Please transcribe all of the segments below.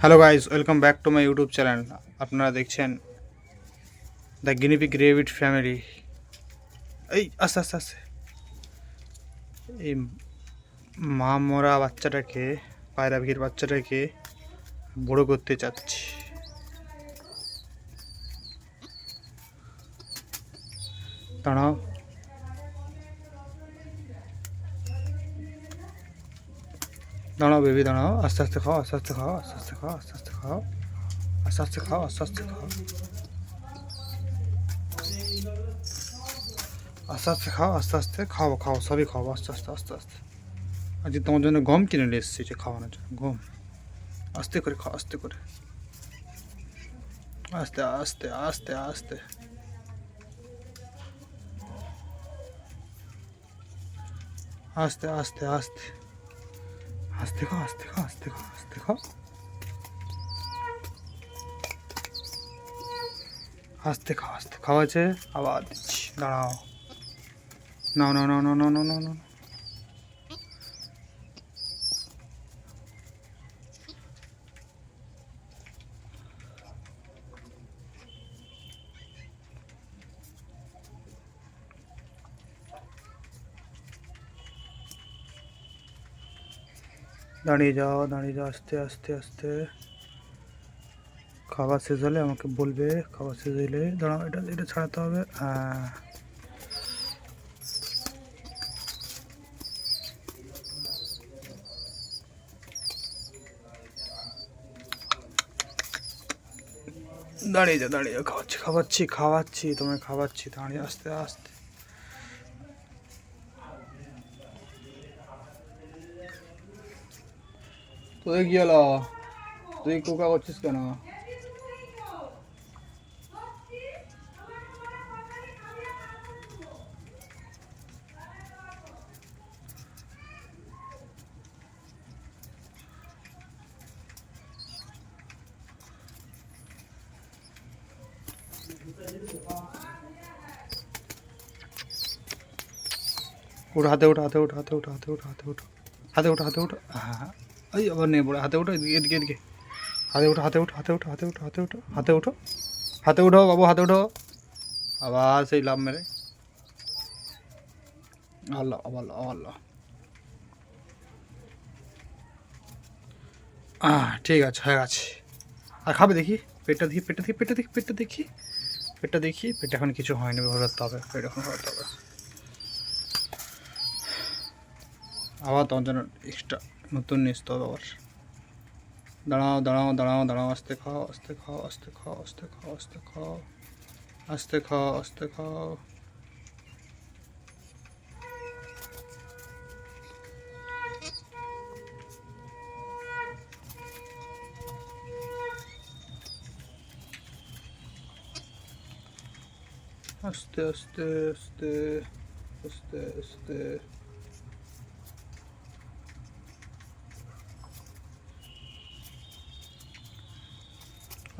Hello guys, welcome back to my YouTube channel. আপনারা দেখছেন the guinea pig rabbit family. এই আস্তে আস্তে আস্তে এই মা মরা বাচ্চাটাকে, পায়রা পাখির বাচ্চাটাকে বড়ো করতে চাচ্ছি। দাঁড়াও দাঁড়াও বেবি, দাঁড়াও। আস্তে আস্তে খাও, আস্তে আস্তে খাও, আস্তে আস্তে খাও, আস্তে আস্তে খাও, আস্তে আস্তে খাও, আস্তে আস্তে খাও, আস্তে আস্তে খাও, আস্তে আস্তে খাও, খাও সবই খাও, আস্তে আস্তে আস্তে আস্তে। আজকে তোমার জন্য গম কিনে নিয়ে এসেছি যে খাওয়ানোর জন্য গম। আস্তে করে খাও, আস্তে করে, আস্তে আস্তে আস্তে আস্তে আস্তে আস্তে আস্তে আস্তে খাও, আস্তে খাও, আস্তে খাও, আস্তে খাও, আস্তে খাও, আস্তে খাওয়াছে। আবার দিচ্ছি, দাঁড়াও। নাও নাও নাও নাও নাও নাও নাও নাও। দাঁড়িয়ে যাও, দাঁড়িয়ে যাও, আস্তে আস্তে আস্তে। খাবার শেষ হলে আমাকে বলবে। খাবার শেষ হলে দাঁড়াও, এটা এটা ছাড়াতে হবে। হ্যাঁ, দাঁড়িয়ে যাও, দাঁড়িয়ে যাও। খাওয়াচ্ছি খাওয়াচ্ছি খাওয়াচ্ছি, তোমায় খাওয়াচ্ছি। দাঁড়িয়ে আস্তে আস্তে। তোদের কি হলো? তুই কোকা করছিস কেন? ওটা হাতে ওঠো, হাতে ওঠো, হাতে ওঠো, হাতে ওঠো, হাতে ওঠো, হাতে ওঠো, হাতে ওঠো। হ্যাঁ, এই আবার নেই পড়ে। হাতে ওঠো, এদিকে এদিকে এদিকে। হাতে ওঠো, হাতে ওঠো, হাতে ওঠো, হাতে ওঠো, হাতে ওঠো, হাতে ওঠো, হাতে ওঠো বাবু, হাতে ওঠো। আবার সেই লাভ মেরে। আল্লাহ, আল্লাহ, আল্লাহ। ঠিক আছে, হয়ে গেছে। আর খাবে দেখি? পেটটা দেখি, পেটটা দেখি, পেটটা দেখি, পেটটা দেখি, পেটটা দেখি। পেটটা এখন কিছু হয়নি, ভরাতে হবে। পেট এখন ভরাতে হবে। আবার তোমার জন্য এক্সট্রা নতুন নিয়ে আসতে হবে আবার। দাঁড়াও দাঁড়াও দাঁড়াও দাঁড়াও, আস্তে খাও, আস্তে খাও, আস্তে খাও, আস্তে খাও, আস্তে খাও, আস্তে খাও, আস্তে খাও। আস্তে আস্তে আস্তে আস্তে আস্তে।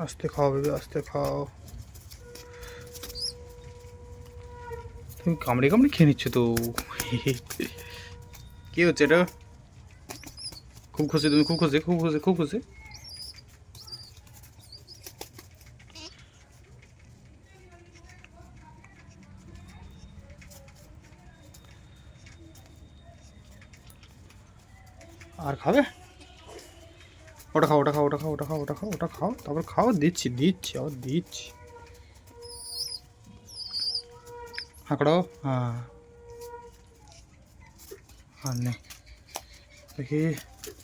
আস্তে খাও বেবি, আস্তে খাও। তুমি কামড়ে কামড়ে খেয়ে নিচ্ছ তো। কি হচ্ছে এটা? খুব খুশি তুমি? খুব খুশি, খুব খুশি, খুব খুশি। আর খাবে? ওটা খাও, ওটা খাও, ওটা খাও, ওটা খাও, ওটা খাও, ওটা খাও, তারপর খাও। দিচ্ছি দিচ্ছি, আবার দিচ্ছি। হাঁকড়াও। হ্যাঁ, আর নেই। দেখি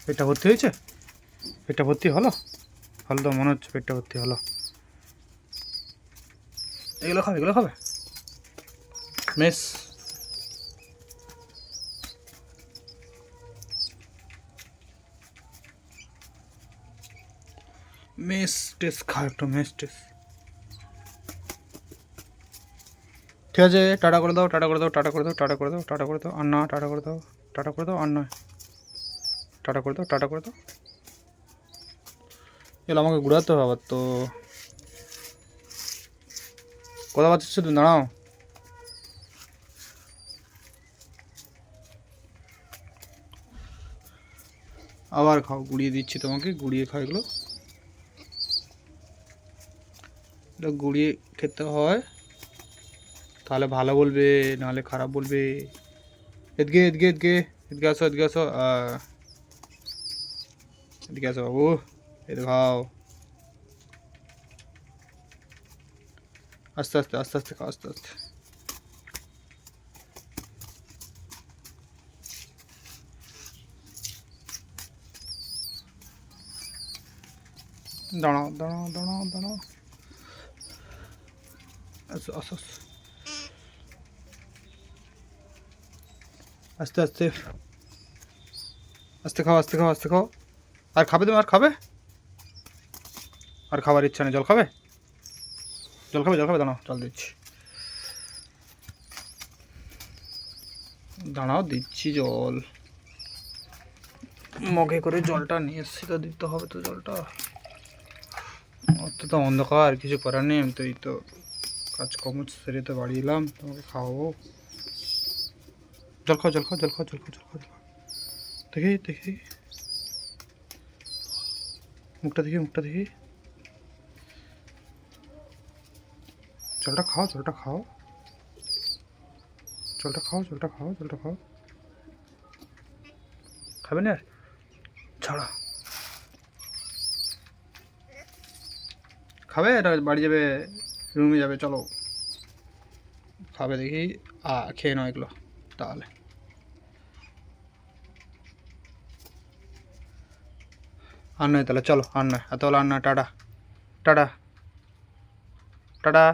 পেটটা ভর্তি হয়েছে? পেটটা ভর্তি হলো? হলো তো মনে হচ্ছে, পেটটা ভর্তি হলো। এগুলো খাবে, এগুলো খাবে। মেস মেস টেস্ট খাও একটু, মেস টেস্ট। ঠিক আছে, টাটা করে দাও, টাটা করে দাও, টাটা করে দাও, টাটা করে দাও, টাটা করে দাও। আর না, টাটা করে দাও, টাটা করে দাও। আর নয়, টাটা করে দাও, টাটা করে দাও। এগুলো আমাকে ঘুরাতে হবে আবার তো। কথা পাচ্ছিস শুধু, দাঁড়াও। আবার খাও, গুড়িয়ে দিচ্ছি তোমাকে, গুড়িয়ে খাও এগুলো। এটা গুঁড়িয়ে খেতে হয়, তাহলে ভালো বলবে, নাহলে খারাপ বলবে। এদিকে এদিকে এদিকে এদিকে আসো, এদিকে আসো, এদিকে আসো বাবু, এদিকে খাও। আস্তে আস্তে আস্তে আস্তে খাও, আস্তে আস্তে। দাঁড়াও দাঁড়াও দাঁড়াও দাঁড়াও, আসো আসো আসো। আস্তে আস্তে আস্তে খাও, আস্তে খাও, আস্তে খাও। আর খাবে তুমি? আর খাবে? আর খাবার ইচ্ছা নেই? জল খাবে? জল খাবে? জল খাবে? দাঁড়াও, জল দিচ্ছি। দাঁড়াও, দিচ্ছি জল। মগে করে জলটা নিয়ে এসছি, তো দিতে হবে তো জলটা। অত তো অন্ধকার, কিছু করার নেই। আমি তো এই তো কাজকর্ম সেরে তো বাড়ি এলাম, তোমাকে খাওয়াবো। জল খাও, জল খাও, জল খাও, জল খাও, জল খাও, জল খাও। দেখি দেখি, মুখটা দেখি, মুখটা দেখি। জলটা খাও, জলটা খাও, জলটা খাও, জলটা খাও, জলটা খাও। খাবে না? ছাড়া খাবে? এটা বাড়ি যাবে, রুমে যাবে, চলো খাবে দেখি। খেয়ে নাও এগুলো তাহলে। আর নয় তাহলে, চলো। আর নয়, এত হলো আর নয়। Tata tata tata.